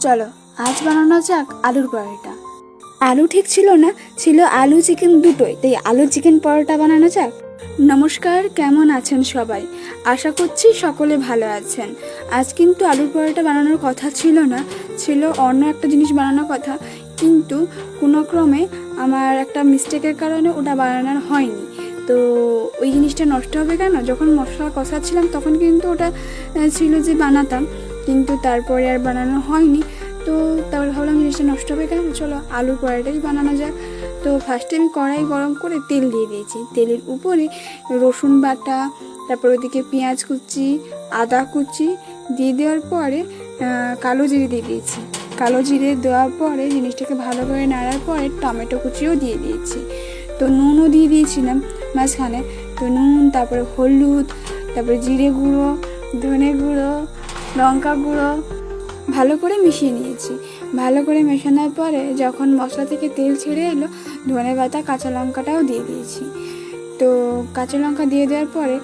চলো আজ বানানো যাক আলুর পরোটা। আলু ঠিক ছিল না, ছিল আলু চিকেন দুটোই, তাই আলু চিকেন পরোটা বানানো যাক। নমস্কার, কেমন আছেন সবাই? আশা করছি সকলে ভালো আছেন। আজ কিন্তু আলুর পরোটা বানানোর কথা ছিল না, ছিল অন্য একটা জিনিস বানানোর কথা, কিন্তু কোনো ক্রমে আমার একটা মিস্টেকের কারণে ওটা বানানোর হয়নি। তো ওই জিনিসটা নষ্ট হবে কেন, যখন মশলা কষাচ্ছিলাম তখন কিন্তু ওটা ছিল যে বানাতাম, কিন্তু তারপরে আর বানানো হয়নি। তো তারপর ভাবলাম জিনিসটা নষ্ট হবে কেন, চলো আলুর পরোটাই বানানো যাক। তো ফার্স্টে আমি কড়াই গরম করে তেল দিয়ে দিয়েছি, তেলের উপরে রসুন বাটা, তারপর ওদিকে পেঁয়াজ কুচি, আদা কুচি দিয়ে দেওয়ার পরে কালো জিরে দিয়ে দিয়েছি। কালো জিরে দেওয়ার পরে জিনিসটাকে ভালো করে নাড়ার পরে টমেটো কুচিও দিয়ে দিয়েছি। তো নুনও দিয়ে দিয়েছিলাম মাঝখানে। তো নুন, তারপরে হলুদ, তারপরে জিরে গুঁড়ো, ধনে গুঁড়ো, লঙ্কা গুঁড়ো ভালো করে মিশিয়ে নিয়েছি। ভালো করে মেশানোর পরে যখন মশলা থেকে তেল ছেড়ে এলো, ধনে পাতা কাঁচা লঙ্কাটাও দিয়ে দিয়েছি। তো কাঁচা লঙ্কা দিয়ে দেওয়ার পরে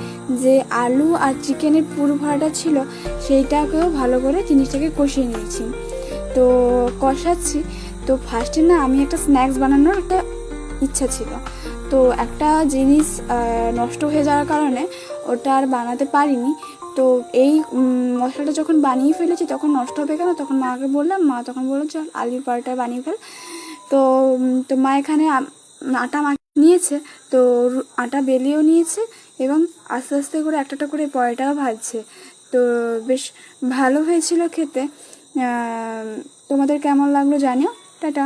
যে আলু আর চিকেনের পুরো ভরাটা ছিল সেইটাকেও ভালো করে জিনিসটাকে কষিয়ে নিয়েছি। তো কষাচ্ছি, তো ফার্স্টে না আমি একটা স্ন্যাক্স বানানোর একটা ইচ্ছা ছিল। তো একটা জিনিস নষ্ট হয়ে যাওয়ার কারণে ওটা আর বানাতে পারিনি। তো এই মশলাটা যখন বানিয়ে ফেলেছি তখন নষ্ট হবে কেন, তখন মাকে বললাম, মা তখন বললো চল আলুর পরোটা বানিয়ে ফেল। তো তো মা এখানে আটা নিয়েছে, তো আটা বেলেও নিয়েছে এবং আস্তে আস্তে করে একটা করে পরোটাও ভাজছে। তো বেশ ভালো হয়েছিল খেতে। তোমাদের কেমন লাগলো জানিও। টাটা।